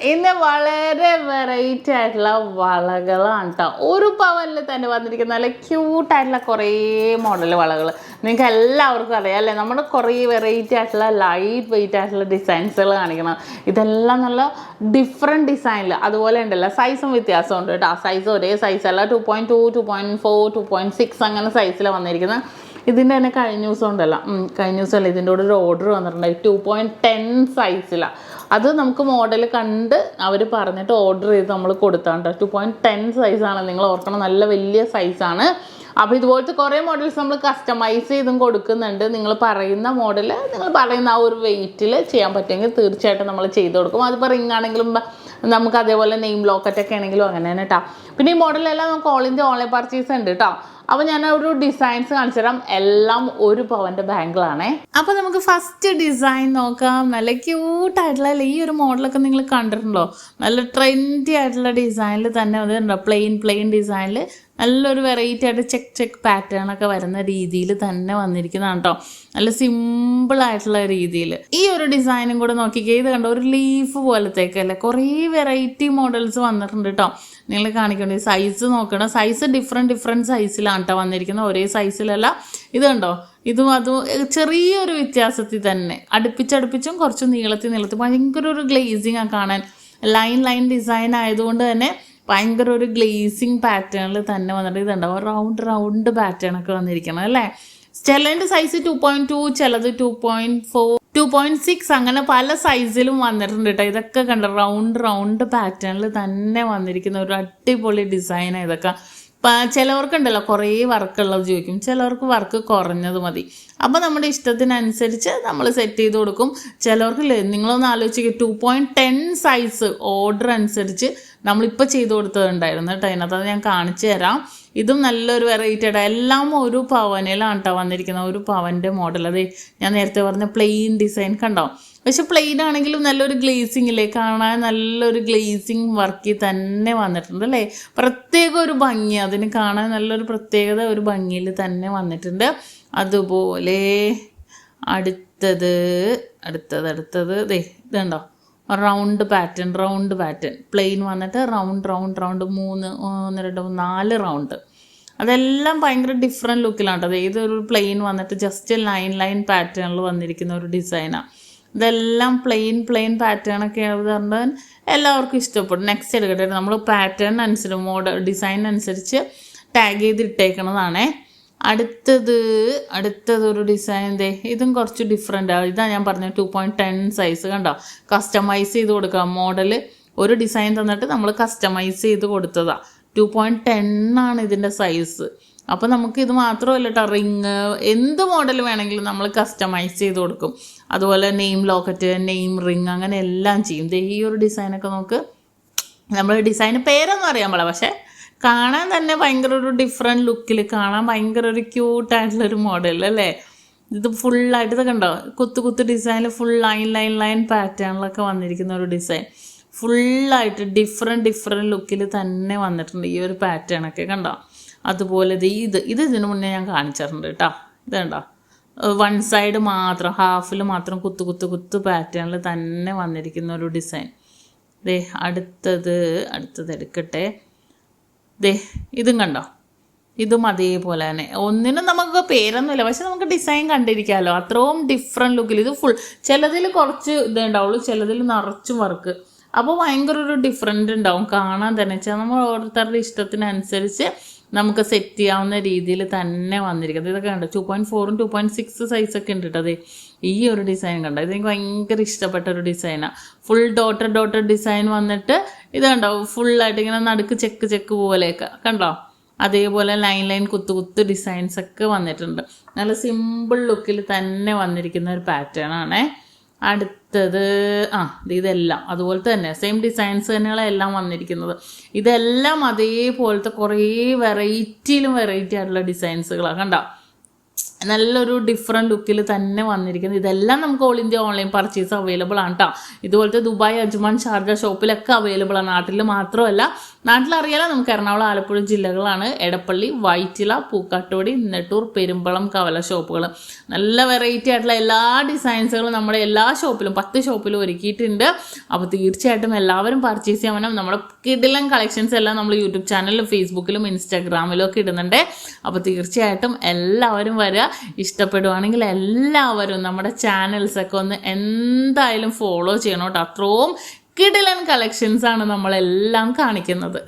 ഇന്ന് വളരെ വെറൈറ്റി ആയിട്ടുള്ള വളകളാണ് കേട്ടോ. ഒരു പവനിൽ തന്നെ വന്നിരിക്കുന്ന നല്ല ക്യൂട്ടായിട്ടുള്ള കുറേ മോഡൽ വളകൾ നിങ്ങൾക്ക് എല്ലാവർക്കും അറിയാം അല്ലേ. നമ്മുടെ കുറേ വെറൈറ്റി ആയിട്ടുള്ള ലൈറ്റ് വെയിറ്റ് ആയിട്ടുള്ള ഡിസൈൻസുകൾ കാണിക്കണം. ഇതെല്ലാം നല്ല ഡിഫറെൻറ്റ് ഡിസൈനിൽ അതുപോലെ ഉണ്ടല്ലോ സൈസും വ്യത്യാസമുണ്ട് കേട്ടോ. സൈസ് ഒരേ സൈസല്ല, 2.2, 2.4, 2.6 അങ്ങനെ സൈസിലാണ് വന്നിരിക്കുന്നത്. ഇതിൻ്റെ തന്നെ കഴിഞ്ഞ ദിവസം ഉണ്ടല്ലോ, കഴിഞ്ഞ ദിവസമല്ല ഇതിൻ്റെ കൂടെ ഒരു ഓർഡർ വന്നിട്ടുണ്ട് 2.10 സൈസിലാണ്. അത് നമുക്ക് മോഡൽ കണ്ട് അവർ പറഞ്ഞിട്ട് ഓർഡർ ചെയ്ത് നമ്മൾ കൊടുത്താണ്. 2.10 സൈസാണ്, നിങ്ങൾ ഓർക്കണം, നല്ല വലിയ സൈസാണ്. അപ്പോൾ ഇതുപോലത്തെ കുറേ മോഡൽസ് നമ്മൾ കസ്റ്റമൈസ് ചെയ്തും കൊടുക്കുന്നുണ്ട്. നിങ്ങൾ പറയുന്ന മോഡൽ നിങ്ങൾ പറയുന്ന ആ ഒരു വെയിറ്റിൽ ചെയ്യാൻ പറ്റുമെങ്കിൽ തീർച്ചയായിട്ടും നമ്മൾ ചെയ്ത് കൊടുക്കും. അതിപ്പോൾ റിംഗ് ആണെങ്കിലും നമുക്ക് അതേപോലെ നെയിം ലോക്കറ്റൊക്കെ ആണെങ്കിലും അങ്ങനെ തന്നെ കേട്ടോ. പിന്നെ ഈ മോഡലെല്ലാം നമുക്ക് ഓൾ ഇന്ത്യ ഓൺലൈൻ പർച്ചേസ് ഉണ്ട് കേട്ടോ. അപ്പോൾ ഞാൻ ഒരു ഡിസൈൻസ് കാണിച്ചു തരാം. എല്ലാം 1 പവൻ്റെ ബാങ്കിളാണേ. അപ്പോൾ നമുക്ക് ഫസ്റ്റ് ഡിസൈൻ നോക്കാം. നല്ല ക്യൂട്ടായിട്ടുള്ള ഈ ഒരു മോഡലൊക്കെ നിങ്ങൾ കണ്ടിട്ടുണ്ടോ? നല്ല ട്രെൻഡി ആയിട്ടുള്ള ഡിസൈനിൽ തന്നെ അതുണ്ടോ, പ്ലെയിൻ ഡിസൈനിൽ നല്ലൊരു വെറൈറ്റി ആയിട്ട് ചെക്ക് പാറ്റേൺ ഒക്കെ വരുന്ന രീതിയിൽ തന്നെ വന്നിരിക്കുന്നതാണ് കേട്ടോ. നല്ല സിമ്പിളായിട്ടുള്ള രീതിയിൽ ഈ ഒരു ഡിസൈനും കൂടെ നോക്കിക്കേ. ഇത് കണ്ടോ, ഒരു ലീഫ് പോലത്തേക്കല്ലേ. കുറേ വെറൈറ്റി മോഡൽസ് വന്നിട്ടുണ്ട് കേട്ടോ. നിങ്ങൾ കാണിക്കേണ്ടത് സൈസ് നോക്കണം. സൈസ് ഡിഫറെൻറ്റ് സൈസിലാണ് കേട്ടോ വന്നിരിക്കുന്നത്, ഒരേ സൈസിലല്ല. ഇത് കണ്ടോ, ഇതും അതും ചെറിയൊരു വ്യത്യാസത്തിൽ തന്നെ അടുപ്പിച്ചും കുറച്ച് നീളത്തിൽ ഭയങ്കര ഒരു ഗ്ലേസിങ് ആ കാണാൻ. ലൈൻ ഡിസൈൻ ആയതുകൊണ്ട് തന്നെ ഭയങ്കര ഒരു ഗ്ലേസിങ് പാറ്റേണിൽ തന്നെ വന്നിട്ട് ഇതുണ്ടാവും. റൗണ്ട് പാറ്റേൺ ഒക്കെ വന്നിരിക്കണം അല്ലേ. ചിലതിൻ്റെ സൈസ് 2.2, ചിലത് 2.4, 2.6 അങ്ങനെ പല സൈസിലും വന്നിട്ടുണ്ട് കേട്ടോ. ഇതൊക്കെ കണ്ട റൗണ്ട് പാറ്റേണിൽ തന്നെ വന്നിരിക്കുന്ന ഒരു അടിപൊളി ഡിസൈനാണ് ഇതൊക്കെ. ചിലവർക്കുണ്ടല്ലോ കുറേ വർക്കുള്ളത് ചോദിക്കും, ചിലവർക്ക് വർക്ക് കുറഞ്ഞത് മതി. അപ്പോൾ നമ്മുടെ ഇഷ്ടത്തിനനുസരിച്ച് നമ്മൾ സെറ്റ് ചെയ്ത് കൊടുക്കും. ചിലവർക്ക് നിങ്ങളൊന്ന് ആലോചിക്കുക, 2.10 സൈസ് ഓർഡർ അനുസരിച്ച് നമ്മളിപ്പോൾ ചെയ്ത് കൊടുത്തതുണ്ടായിരുന്നു കേട്ടോ. അതിനകത്ത് അത് ഞാൻ കാണിച്ചു തരാം. ഇതും നല്ലൊരു വെറൈറ്റി ആയിട്ട് എല്ലാം 1 പവനിലാണ് കേട്ടോ വന്നിരിക്കുന്നത്. 1 പവൻ്റെ മോഡൽ. അതെ ഞാൻ നേരത്തെ പറഞ്ഞ പ്ലെയിൻ ഡിസൈൻ കണ്ടോ. പക്ഷെ പ്ലെയിൻ ആണെങ്കിലും നല്ലൊരു ഗ്ലേസിങ്ങില്ലേ കാണാൻ, നല്ലൊരു ഗ്ലേസിങ് വർക്കിൽ തന്നെ വന്നിട്ടുണ്ട് അല്ലേ. പ്രത്യേക ഒരു ഭംഗി, അതിന് കാണാൻ നല്ലൊരു പ്രത്യേകത, ഒരു ഭംഗിയിൽ തന്നെ വന്നിട്ടുണ്ട്. അതുപോലെ അടുത്തത് ദേ ഇതുണ്ടോ, റൗണ്ട് പാറ്റേൺ പ്ലെയിൻ വന്നിട്ട് റൗണ്ട് 3, 1, 2, 4 റൗണ്ട്. അതെല്ലാം ഭയങ്കര ഡിഫറെൻറ്റ് ലുക്കിലാണ് കേട്ടോ. ഇതൊരു പ്ലെയിൻ വന്നിട്ട് ജസ്റ്റ് ലൈൻ പാറ്റേണിൽ വന്നിരിക്കുന്ന ഒരു ഡിസൈനാണ്. ഇതെല്ലാം പ്ലെയിൻ പാറ്റേൺ ഒക്കെ പറഞ്ഞാൽ എല്ലാവർക്കും ഇഷ്ടപ്പെടും. നെക്സ്റ്റ് എടുക്കട്ടെ, നമ്മൾ പാറ്റേൺ അനുസരിച്ച് ഡിസൈൻ അനുസരിച്ച് ടാഗ് ചെയ്തിട്ടേക്കണതാണേ. അടുത്തതൊരു ഡിസൈൻ ഇതും കുറച്ച് ഡിഫറെൻ്റ് ആണ്. ഇതാണ് ഞാൻ പറഞ്ഞത് 2.10 സൈസ് കണ്ടോ. കസ്റ്റമൈസ് ചെയ്ത് കൊടുക്കാം. മോഡൽ ഒരു ഡിസൈൻ തന്നിട്ട് നമ്മൾ കസ്റ്റമൈസ് ചെയ്ത് കൊടുത്തതാണ്. 2.10 ആണ് ഇതിൻ്റെ സൈസ്. അപ്പോൾ നമുക്ക് ഇത് മാത്രമല്ല കേട്ടോ, റിങ് എന്ത് മോഡൽ വേണമെങ്കിലും നമ്മൾ കസ്റ്റമൈസ് ചെയ്ത് കൊടുക്കും. അതുപോലെ നെയിം ലോക്കറ്റ്, നെയിം റിങ് അങ്ങനെ എല്ലാം ചെയ്യും. ഈ ഒരു ഡിസൈനൊക്കെ നമുക്ക് നമ്മൾ ഡിസൈന് പേരൊന്നും അറിയാൻ പാടില്ല, പക്ഷേ കാണാൻ തന്നെ ഭയങ്കര ഒരു ഡിഫറെൻറ്റ് ലുക്കിൽ കാണാൻ ഭയങ്കര ഒരു ക്യൂട്ടായിട്ടുള്ളൊരു മോഡൽ അല്ലേ. ഇത് ഫുള്ളായിട്ട് ഇത് കണ്ടോ, കുത്ത് ഡിസൈനിൽ ഫുൾ ലൈൻ പാറ്റേണിലൊക്കെ വന്നിരിക്കുന്ന ഒരു ഡിസൈൻ. ഫുള്ളായിട്ട് ഡിഫറെൻറ്റ് ലുക്കിൽ തന്നെ വന്നിട്ടുണ്ട് ഈ ഒരു പാറ്റേണൊക്കെ കണ്ടോ. അതുപോലെ ഇതിന് മുന്നേ ഞാൻ കാണിച്ചിട്ടുണ്ട് കേട്ടോ. ഇത് കണ്ടോ, 1 സൈഡ് മാത്രം, ഹാഫിൽ മാത്രം കുത്ത് പാറ്റേണിൽ തന്നെ വന്നിരിക്കുന്ന ഒരു ഡിസൈൻ. അടുത്തത് എടുക്കട്ടെ. ഇതും കണ്ടോ, ഇതും അതേപോലെ തന്നെ. ഒന്നിനും നമുക്ക് പേരൊന്നുമില്ല, പക്ഷെ നമുക്ക് ഡിസൈൻ കണ്ടിരിക്കാമല്ലോ. അത്രയും ഡിഫറെൻറ്റ് ലുക്കിൽ. ഇത് ഫുൾ ചിലതിൽ കുറച്ച് ഇതുണ്ടാവുള്ളൂ, ചിലതിൽ നിറച്ചും വർക്ക്. അപ്പോൾ ഭയങ്കര ഒരു ഡിഫറെൻ്റ് ഉണ്ടാവും കാണാൻ തന്നെ. വെച്ചാൽ നമ്മൾ ഓരോരുത്തരുടെ ഇഷ്ടത്തിനനുസരിച്ച് നമുക്ക് സെറ്റ് ചെയ്യാവുന്ന രീതിയിൽ തന്നെ വന്നിരിക്കുന്നത്. ഇതൊക്കെ കണ്ടോ, 2.4ഉം 2.6 സൈസൊക്കെ ഉണ്ട് കേട്ടോ. ഈ ഒരു ഡിസൈൻ കണ്ടോ, ഇതെനിക്ക് ഭയങ്കര ഇഷ്ടപ്പെട്ട ഒരു ഡിസൈനാണ്. ഫുൾ ഡോട്ടർ ഡിസൈൻ വന്നിട്ട് ഇത് കണ്ടോ, ഫുള്ളായിട്ട് ഇങ്ങനെ നടുക്ക് ചെക്ക് പോലെയൊക്കെ കണ്ടോ. അതേപോലെ ലൈൻ കുത്ത് ഡിസൈൻസ് ഒക്കെ വന്നിട്ടുണ്ട്. നല്ല സിമ്പിൾ ലുക്കിൽ തന്നെ വന്നിരിക്കുന്ന ഒരു പാറ്റേൺ ആണേ. അടുത്തത് ഇതെല്ലാം അതുപോലത്തെ തന്നെ സെയിം ഡിസൈൻസ് തന്നെയാണ് വന്നിരിക്കുന്നത്. ഇതെല്ലാം അതേപോലത്തെ കുറേ വെറൈറ്റി ആയിട്ടുള്ള ഡിസൈൻസുകളാണ് കണ്ടോ. നല്ലൊരു ഡിഫറെൻറ്റ് ലുക്കിൽ തന്നെ വന്നിരിക്കുന്നത്. ഇതെല്ലാം നമുക്ക് all India online purchase available ആണ് കേട്ടോ. ഇതുപോലത്തെ ദുബായ്, അജ്മാൻ, ഷാർജ ഷോപ്പിലൊക്കെ അവൈലബിൾ ആണ്. നാട്ടിൽ മാത്രമല്ല, നാട്ടിലറിയാലോ നമുക്ക് എറണാകുളം, ആലപ്പുഴ ജില്ലകളാണ്. എടപ്പള്ളി, വൈറ്റില, പൂക്കാട്ടോടി, നെട്ടൂർ, പെരുമ്പളം, കവല ഷോപ്പുകൾ. നല്ല വെറൈറ്റി ആയിട്ടുള്ള എല്ലാ ഡിസൈൻസുകളും നമ്മുടെ എല്ലാ ഷോപ്പിലും 10 ഷോപ്പിലും ഒരുക്കിയിട്ടുണ്ട്. അപ്പോൾ തീർച്ചയായിട്ടും എല്ലാവരും പർച്ചേസ് ചെയ്യാൻ വേണം. നമ്മുടെ കിടിലൻ കളക്ഷൻസ് എല്ലാം നമ്മൾ യൂട്യൂബ് ചാനലിലും ഫേസ്ബുക്കിലും ഇൻസ്റ്റാഗ്രാമിലും ഒക്കെ ഇടുന്നുണ്ട്. അപ്പോൾ തീർച്ചയായിട്ടും എല്ലാവരും വരിക. ഇഷ്ടപ്പെടുവാണെങ്കിൽ എല്ലാവരും നമ്മുടെ ചാനൽസൊക്കെ ഒന്ന് എന്തായാലും ഫോളോ ചെയ്യണം കേട്ടോ. അത്രയും കിടിലൻ കളക്ഷൻസാണ് നമ്മളെല്ലാം കാണിക്കുന്നത്.